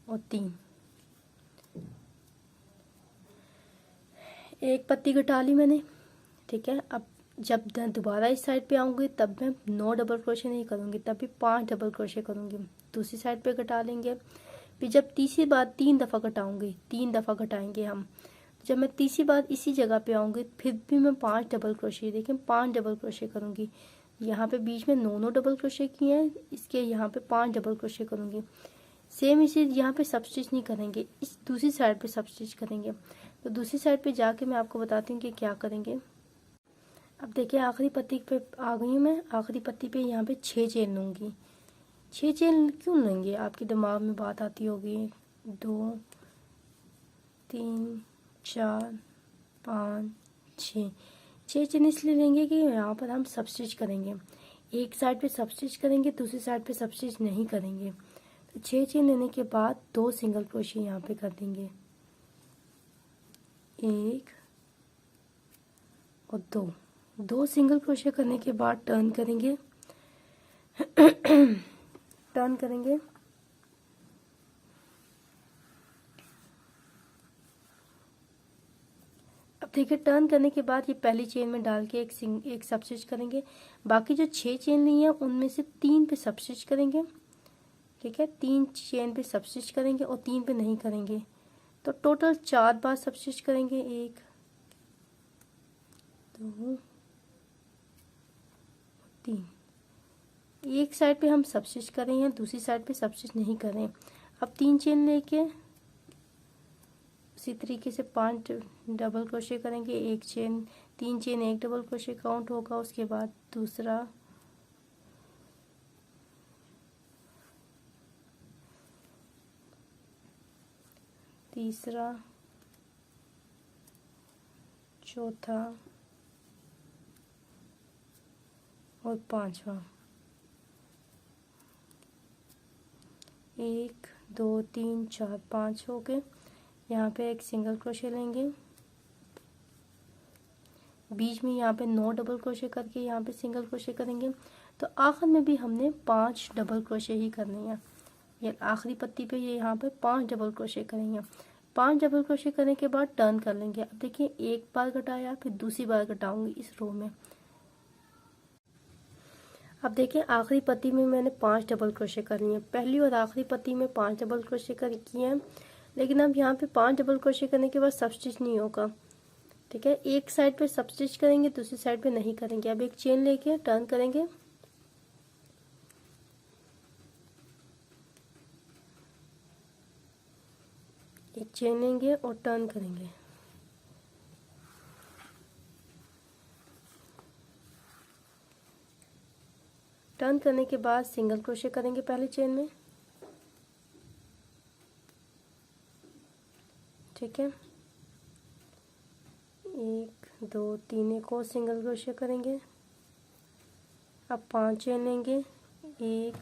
और 3। एक पत्ती घटा ली मैंने। ठीक है, अब जब दोबारा इस साइड पे आऊंगी तब मैं 9 डबल क्रोशिया नहीं करूंगी, तब भी 5 डबल क्रोशिया करूंगी। दूसरी साइड पे घटा लेंगे। फिर जब तीसरी बार 3 दफ़ा घटाऊंगी, 3 दफ़ा घटाएंगे हम। जब मैं तीसरी बार इसी जगह पे आऊंगी फिर भी मैं 5 डबल क्रोशिया, देखिए 5 डबल क्रोशिया करूंगी। यहाँ पे बीच में 9 डबल क्रोशिया किए हैं, इसके यहाँ पे 5 डबल क्रोशिया करूंगी। सेम इसी यहाँ पे सब स्टिच नहीं करेंगे, इस दूसरी साइड पे सब स्टिच करेंगे। तो दूसरी साइड पे जाके मैं आपको बताती हूँ कि क्या करेंगे। अब देखिए, आखिरी पत्ती पे आ गई हूँ मैं। आखिरी पत्ती पे यहाँ पे 6 चेन लूँगी। 6 चेन क्यों लेंगे, आपके दिमाग में बात आती होगी। 2 3 4 5 6 चेन इसलिए लेंगे कि यहाँ पर हम सब स्टिच करेंगे। एक साइड पे सब स्टिच करेंगे, दूसरी साइड पे सब स्टिच नहीं करेंगे। तो 6 चेन लेने के बाद 2 सिंगल क्रोशिया यहाँ पे कर देंगे, 1 और 2 सिंगल क्रोशिया करने के बाद टर्न करेंगे। टर्न करेंगे। अब देखिए, टर्न करने के बाद ये पहली चेन में डाल के एक सब स्टिच करेंगे। बाकी जो 6 चेन ली है उनमें से 3 पे सब स्टिच करेंगे। ठीक है, 3 चेन पे सब स्टिच करेंगे और 3 पे नहीं करेंगे। तो टोटल 4 बार सब स्टिच करेंगे, 1 2 3। एक साइड पे हम सब स्टिच कर रहे हैं, दूसरी साइड पे सब स्टिच नहीं कर रहे हैं। अब 3 चेन लेके उसी तरीके से 5 डबल क्रोशे करेंगे। 1 chain, 3 chain 1 double crochet count होगा, उसके बाद दूसरा, तीसरा, चौथा और पांचवा। 1 2 3 4 5 हो गए। यहाँ पे एक सिंगल क्रोशे लेंगे, बीच में यहाँ पे 9 डबल क्रोशे करके यहाँ पे सिंगल क्रोशे करेंगे। तो आखिर में भी हमने 5 डबल क्रोशे ही करने हैं। ये आखिरी पत्ती पे ये यहाँ पे 5 डबल क्रोशे करेंगे। 5 डबल क्रोशे करने के बाद टर्न कर लेंगे। अब देखिए, एक बार घटाया, फिर दूसरी बार घटाऊंगी इस रो में। अब देखिए, आखिरी पत्ती में मैंने 5 डबल क्रोशे कर लिए। पहली और आखिरी पत्ती में 5 डबल क्रोशे कर किए हैं, लेकिन अब यहाँ पे 5 डबल क्रोशे करने के बाद सब स्टिच नहीं होगा। ठीक है, एक साइड पे सब स्टिच करेंगे, दूसरी साइड पे नहीं करेंगे। अब एक चेन लेके टर्न करेंगे, एक चेन लेंगे और टर्न करेंगे। टर्न करने के बाद सिंगल क्रोशे करेंगे पहले चेन में। ठीक है, 1 2 3 एक और सिंगल क्रोशे करेंगे। अब 5 चेन लेंगे, 1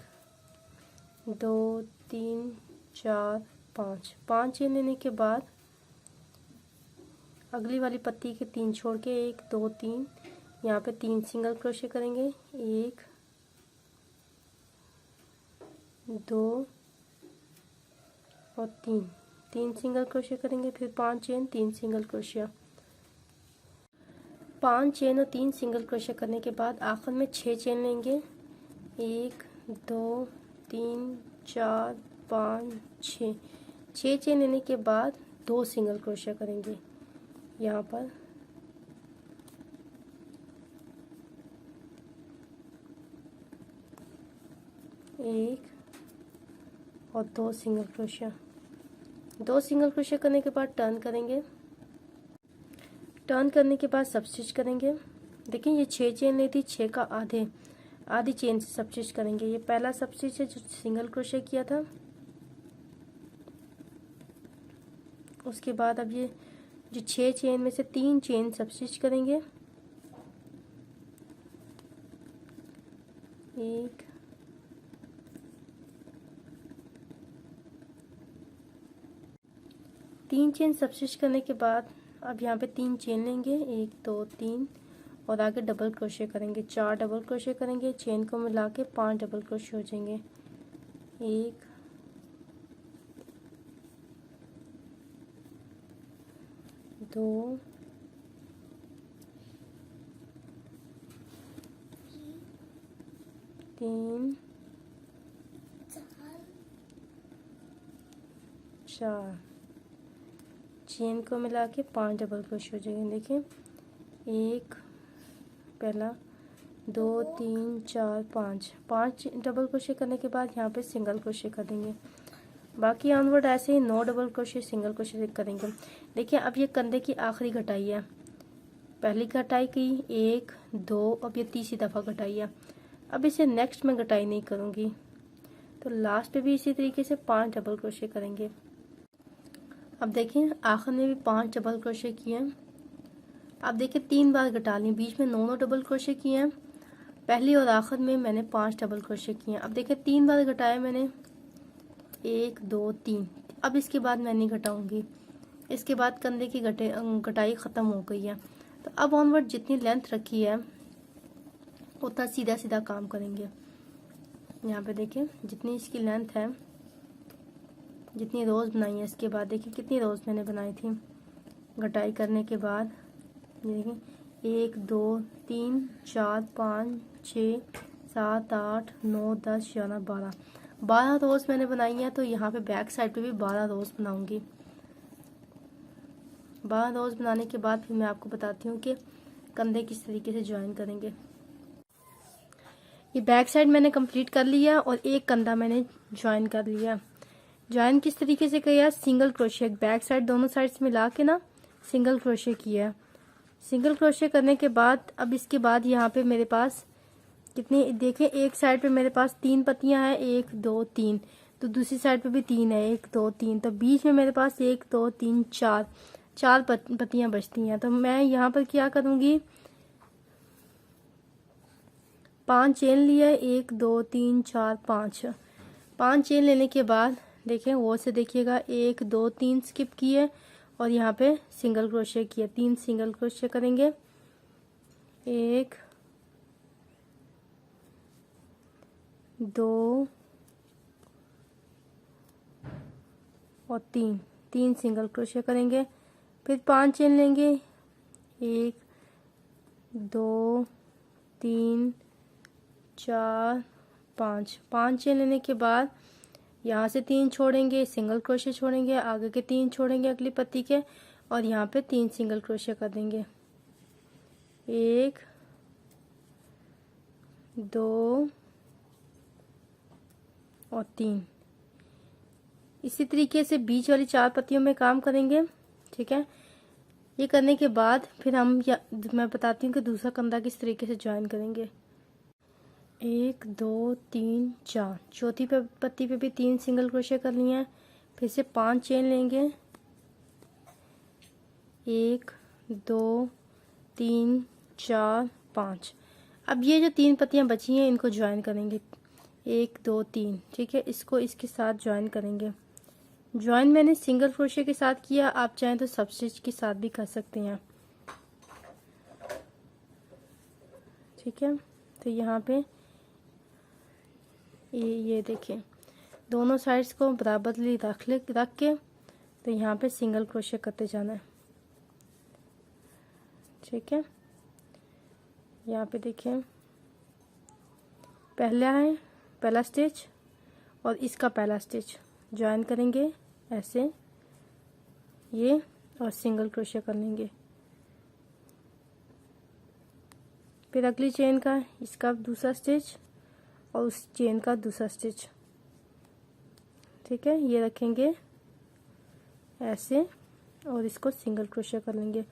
2 3 4 5 चेन लेने के बाद अगली वाली पत्ती के 3 छोड़ के 1 2 3 यहाँ पे 3 सिंगल क्रोशे करेंगे। 1 2 और 3 सिंगल क्रोशे करेंगे। फिर 5 चेन 3 सिंगल क्रोशिया। 5 चेन और 3 सिंगल क्रोशे करने के बाद आखिर में 6 चेन लेंगे। 1 2 3 4 5 6 चेन लेने के बाद 2 सिंगल क्रोशे करेंगे यहाँ पर। एक और 2 सिंगल क्रोशिया। 2 सिंगल क्रोशिया करने के बाद टर्न करेंगे। टर्न करने के बाद सब स्टिच करेंगे। देखिए, ये 6 चेन ली थी, 6 का आधी चेन से सब स्टिच करेंगे। ये पहला सब स्टिच है जो सिंगल क्रोशिया किया था। उसके बाद अब ये जो 6 चेन में से 3 चेन सब स्टिच करेंगे। 1 3 चेन सब स्टिच करने के बाद अब यहाँ पे 3 चेन लेंगे, 1 2 3 और आगे डबल क्रोशे करेंगे। 4 डबल क्रोशे करेंगे, चेन को मिला के 5 डबल क्रोशे हो जाएंगे। 1 2 3 4 चेन को मिला के 5 डबल क्रोशे हो जाएंगे। देखिए, 1 पहला, 2 3 4 5 डबल क्रोशे करने के बाद यहाँ पे सिंगल क्रोशे कर देंगे। बाकी ऑनवर्ड ऐसे ही 9 डबल क्रोशे सिंगल क्रोशे करेंगे। देखिए, अब ये कंधे की आखिरी घटाई है। पहली घटाई की 1 2, अब ये तीसरी दफ़ा घटाई है। अब इसे नेक्स्ट में घटाई नहीं करूँगी, तो लास्ट पे भी इसी तरीके से 5 डबल क्रोशे करेंगे। अब देखिए, आखिर में भी 5 डबल क्रोशे किए हैं। अब देखिए, 3 बार घटा ली, बीच में 9 डबल क्रोशे किए हैं। पहली और आखिर में मैंने 5 डबल क्रोशे किए हैं। अब देखिए, 3 बार घटाया मैंने, 1 2 3। अब इसके बाद मैं नहीं घटाऊंगी, इसके बाद कंधे की घटाई ख़त्म हो गई है। तो अब ऑनवर्ड जितनी लेंथ रखी है उतना सीधा सीधा काम करेंगे। यहाँ पे देखिए, जितनी इसकी लेंथ है, जितनी रोज़ बनाई है, इसके बाद देखिए कितनी रोज़ मैंने बनाई थी घटाई करने के बाद। ये देखिए, 1 2 3 4 5 6 7 8 9 10 11 12 रोज़ मैंने बनाई है। तो यहाँ पे बैक साइड पे भी 12 रोज़ बनाऊंगी। 12 रोज़ बनाने के बाद फिर मैं आपको बताती हूँ कि कंधे किस तरीके से ज्वाइन करेंगे। ये बैक साइड मैंने कंप्लीट कर लिया और एक कंधा मैंने ज्वाइन कर लिया। ज्वाइन किस तरीके से किया, सिंगल क्रोशे बैक साइड दोनों साइड्स मिला के ना सिंगल क्रोशे किया। सिंगल क्रोशे करने के बाद अब इसके बाद यहाँ पे मेरे पास कितनी, देखें एक साइड पे मेरे पास 3 पत्तियां हैं, 1 2 3, तो दूसरी साइड पे भी 3 है, 1 2 3, तो बीच में मेरे पास 1 2 3 4 पत्तियां बचती हैं। तो मैं यहाँ पर क्या करूंगी, 5 चेन लिया, 1 2 3 4 5 चेन लेने के बाद देखें वो से देखिएगा, 1 2 3 स्किप किए और यहाँ पे सिंगल क्रोशे किया, 3 सिंगल क्रोशे करेंगे, 1 2 और 3 सिंगल क्रोशे करेंगे। फिर 5 चेन लेंगे, 1 2 3 4 5 चेन लेने के बाद यहाँ से 3 छोड़ेंगे, सिंगल क्रोशे छोड़ेंगे, आगे के 3 छोड़ेंगे अगली पत्ती के, और यहाँ पे 3 सिंगल क्रोशे कर देंगे, 1 2 और 3। इसी तरीके से बीच वाली 4 पत्तियों में काम करेंगे, ठीक है। ये करने के बाद फिर मैं बताती हूँ कि दूसरा कंधा किस तरीके से ज्वाइन करेंगे। 1 2 3 4 चौथी पत्ती पे भी 3 सिंगल क्रोशे कर लिए हैं, फिर से 5 चेन लेंगे, 1 2 3 4 5। अब ये जो 3 पत्तियां बची हैं इनको ज्वाइन करेंगे, 1 2 3, ठीक है। इसको इसके साथ ज्वाइन करेंगे। ज्वाइन मैंने सिंगल क्रोशे के साथ किया, आप चाहें तो सब स्टिच के साथ भी कर सकते हैं, ठीक है। तो यहाँ पे ये देखें दोनों साइड्स को बराबरली रख के तो यहाँ पे सिंगल क्रोशे करते जाना है, ठीक है। यहाँ पे देखें पहला स्टिच और इसका पहला स्टिच ज्वाइन करेंगे ऐसे, ये और सिंगल क्रोशे कर लेंगे। फिर अगली चेन का इसका दूसरा स्टिच और उस चेन का दूसरा स्टिच, ठीक है। ये रखेंगे ऐसे और इसको सिंगल क्रोशे कर लेंगे।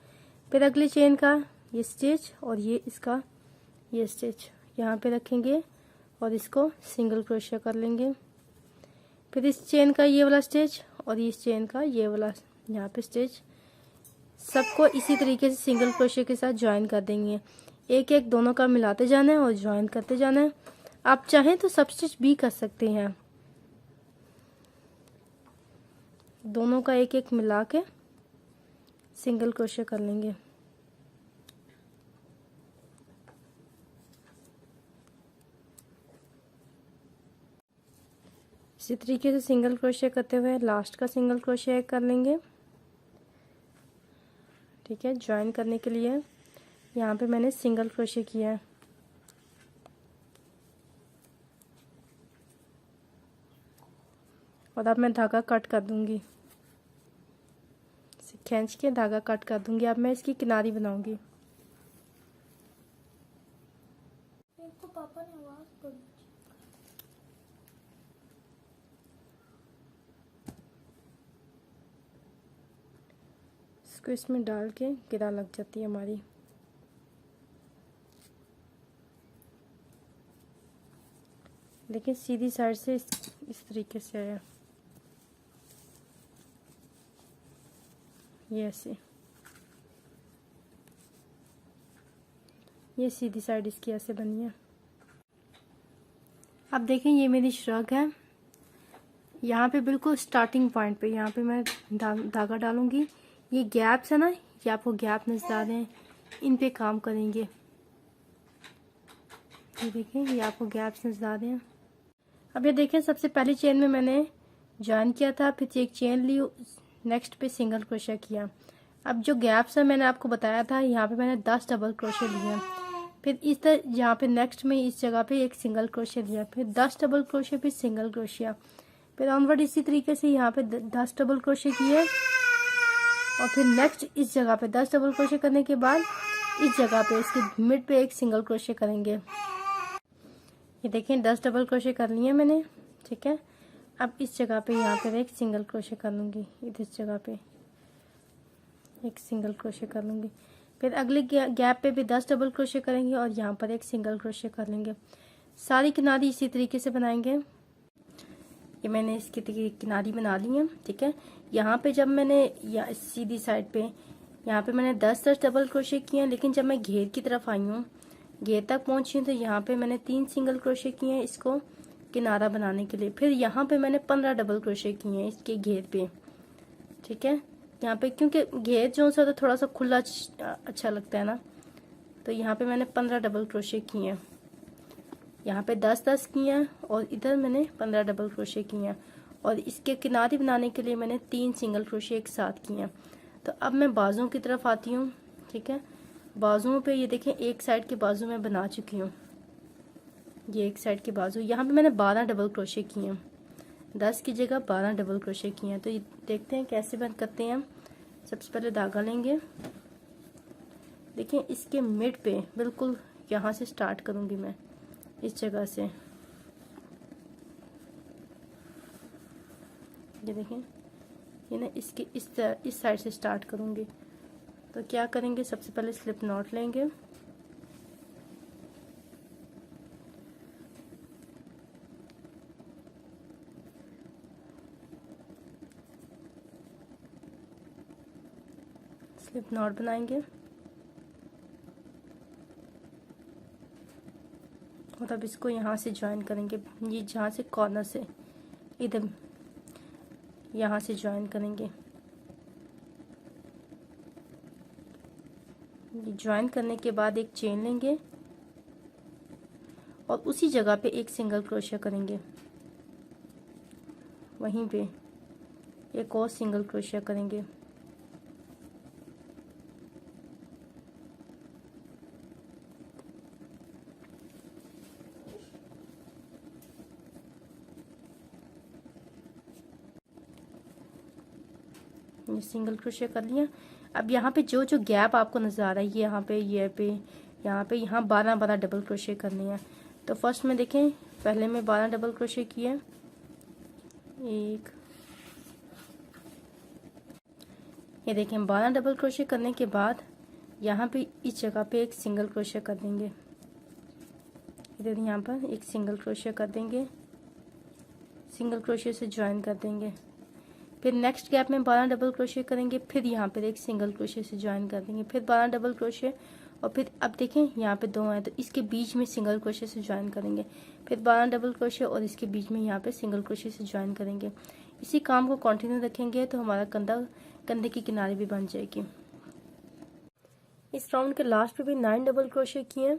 फिर अगली चेन का ये स्टिच और ये इसका ये स्टिच यहाँ पे रखेंगे और इसको सिंगल क्रोशे कर लेंगे। फिर इस चेन का ये वाला स्टिच और इस चेन का ये वाला यहाँ पे स्टिच, सबको इसी तरीके से सिंगल क्रोशे के साथ ज्वाइन कर देंगे। एक एक दोनों का मिलाते जाना है और ज्वाइन करते जाना है। आप चाहें तो सब स्टिच भी कर सकते हैं, दोनों का एक एक मिला के सिंगल क्रोशे कर लेंगे। इसी तरीके से सिंगल क्रोशे करते हुए लास्ट का सिंगल क्रोशे कर लेंगे, ठीक है। ज्वाइन करने के लिए यहाँ पे मैंने सिंगल क्रोशे किया है, और अब मैं धागा कट कर दूंगी, खींच के धागा कट कर दूंगी। अब मैं इसकी किनारी बनाऊंगी। पापा ने आवाज कर दी। इसको इसमें डाल के गिरा लग जाती है हमारी। लेकिन सीधी साइड से इस तरीके से आया, ये ऐसे, ये सीधी साइड इसकी ऐसे बनी है। अब देखें ये मेरी श्रग है, यहाँ पे बिल्कुल स्टार्टिंग पॉइंट पे यहाँ पे मैं धागा डालूंगी। ये गैप्स है ना, ये आपको गैप नजर आ रहे हैं, इन पे काम करेंगे। ये देखें ये आपको गैप्स नजर आ रहे हैं। अब ये देखें सबसे पहली चेन में मैंने ज्वाइन किया था, फिर एक चेन ली, नेक्स्ट पे सिंगल क्रोशे किया। अब जो गैप्स है मैंने आपको बताया था, यहाँ पे मैंने 10 डबल क्रोशे लिए। फिर इस तरह यहाँ पे नेक्स्ट में इस जगह पे एक सिंगल क्रोशे लिया, फिर 10 डबल क्रोशे, फिर सिंगल क्रोशिया, फिर ऑनवर्ड इसी तरीके से यहाँ पे 10 डबल क्रोशे किए, और फिर नेक्स्ट इस जगह पे 10 डबल क्रोशे करने के बाद इस जगह पे इसके मिड पे एक सिंगल क्रोशे करेंगे। ये देखें 10 डबल क्रोशे कर लिए मैंने, ठीक है। अब इस जगह पे यहाँ पर एक सिंगल क्रोशे कर लूँगी, इधर इस जगह पे एक सिंगल क्रोशे कर लूँगी। फिर अगले गैप पे भी 10 डबल क्रोशे करेंगे और यहाँ पर एक सिंगल क्रोशे कर लेंगे। सारी किनारी इसी तरीके से बनाएंगे। ये मैंने इसकी किनारी बना ली है, ठीक है। यहाँ पे जब मैंने सीधी साइड पे यहाँ पे मैंने 10 डबल क्रोशे किए हैं, लेकिन जब मैं घेर की तरफ आई हूँ, घेर तक पहुंची हूँ, तो यहाँ पे मैंने 3 सिंगल क्रोशे किए हैं इसको किनारा बनाने के लिए। फिर यहाँ पे मैंने 15 डबल क्रोशे किए हैं इसके घेर पे, ठीक है। यहाँ पे क्योंकि घेर जो सा तो थोड़ा सा खुला अच्छा लगता है ना, तो यहाँ पे मैंने 15 डबल क्रोशे किए हैं। यहाँ पे 10-10 किए हैं और इधर मैंने 15 डबल क्रोशे किए हैं। और इसके किनारे बनाने के लिए मैंने 3 सिंगल क्रोशे एक साथ किए हैं। तो अब मैं बाजुओं की तरफ आती हूँ, ठीक है। बाजुओं पे ये देखें, एक साइड के बाजू मैं बना चुकी हूँ, ये एक साइड के बाजू। यहाँ पे मैंने 12 डबल क्रोशे किए हैं, 10 की जगह 12 डबल क्रोशे किए हैं। तो ये देखते हैं कैसे बंद करते हैं हम। सबसे पहले धागा लेंगे, देखिए इसके मिड पे बिल्कुल यहाँ से स्टार्ट करूँगी मैं, इस जगह से। ये देखें, ये ना इसके इस साइड से स्टार्ट करूँगी। तो क्या करेंगे, सबसे पहले स्लिप नॉट लेंगे, स्लिप नॉट बनाएंगे और अब इसको यहाँ से ज्वाइन करेंगे। ये जहाँ से कॉर्नर से इधर यहाँ से ज्वाइन करेंगे। ये ज्वाइन करने के बाद एक चेन लेंगे और उसी जगह पे एक सिंगल क्रोशिया करेंगे, वहीं पे एक और सिंगल क्रोशिया करेंगे। ये सिंगल क्रोशिया कर लिया। अब यहाँ पे जो जो गैप आपको नजर आ रहा है, ये यहाँ पे, यहाँ 12-12 डबल क्रोशिया करने हैं। तो फर्स्ट में देखें, पहले में 12 डबल क्रोशिया किए, एक, ये देखें 12 डबल क्रोशिया करने के बाद यहाँ पे इस जगह पे एक सिंगल क्रोशिया कर देंगे। इधर यहाँ पर एक सिंगल क्रोशिया कर देंगे, सिंगल क्रोशिया से ज्वाइन कर देंगे। फिर नेक्स्ट गैप में 12 डबल क्रोशिया करेंगे, फिर यहाँ पर एक सिंगल क्रोशिया से ज्वाइन कर देंगे, फिर 12 डबल क्रोशिया। और फिर अब देखें यहाँ पे 2 हैं, तो इसके बीच में सिंगल क्रोशिया से ज्वाइन करेंगे, फिर 12 डबल क्रोशिया और इसके बीच में यहाँ पे सिंगल क्रोशिया से ज्वाइन करेंगे। इसी काम को कंटिन्यू रखेंगे तो हमारा कंधे की किनारे भी बन जाएगी। इस राउंड के लास्ट पे भी 9 डबल क्रोशिया किए,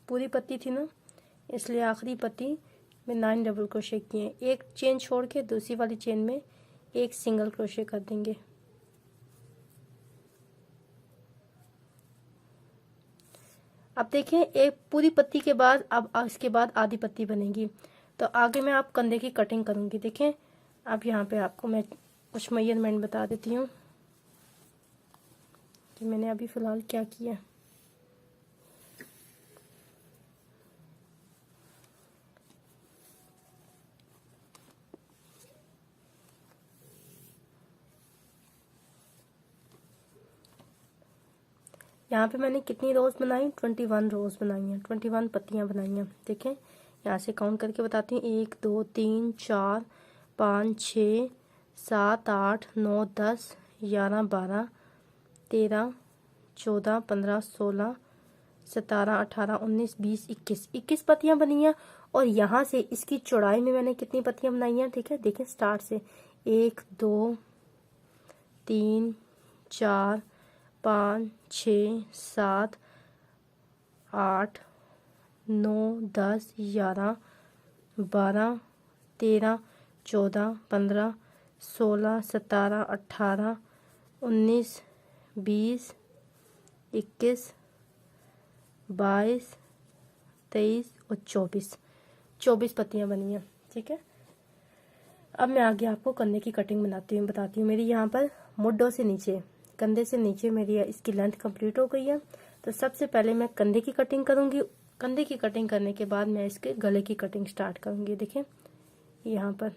पूरी पत्ती थी ना, इसलिए आखिरी पत्ती में 9 डबल क्रोशिया किए। एक चेन छोड़ के दूसरी वाली चेन में एक सिंगल क्रोशिया कर देंगे। अब देखें, एक पूरी पत्ती के बाद अब इसके बाद आधी पत्ती बनेगी। तो आगे मैं आप कंधे की कटिंग करूंगी। देखें, अब यहाँ पे आपको मैं कुछ मेजरमेंट बता देती हूँ कि मैंने अभी फ़िलहाल क्या किया। यहाँ पे मैंने कितनी रोज़ बनाई, 21 रोज़ बनाई हैं, 21 पत्तियाँ बनाई हैं। देखें, यहाँ से काउंट करके बताती हूँ, 1 2 3 4 5 6 7 8 9 10 11 12 13 14 15 16 17 18 19 20 21 पत्तियाँ बनी हैं। और यहाँ से इसकी चौड़ाई में मैंने कितनी पत्तियाँ बनाई हैं, ठीक है। देखें, स्टार्ट से 1 2 3 4 5 6 7 8 9 10 11 12 13 14 15 16 17 18 19 20 21 22 23 और 24 पत्तियां बनी हैं, ठीक है। अब मैं आगे आपको कंधे की कटिंग बताती हूँ। मेरी यहाँ पर मुड्ढों से नीचे, कंधे से नीचे मेरी इसकी लेंथ कंप्लीट हो गई है। तो सबसे पहले मैं कंधे की कटिंग करूँगी। कंधे की कटिंग करने के बाद मैं इसके गले की कटिंग स्टार्ट करूँगी। देखें, यहाँ पर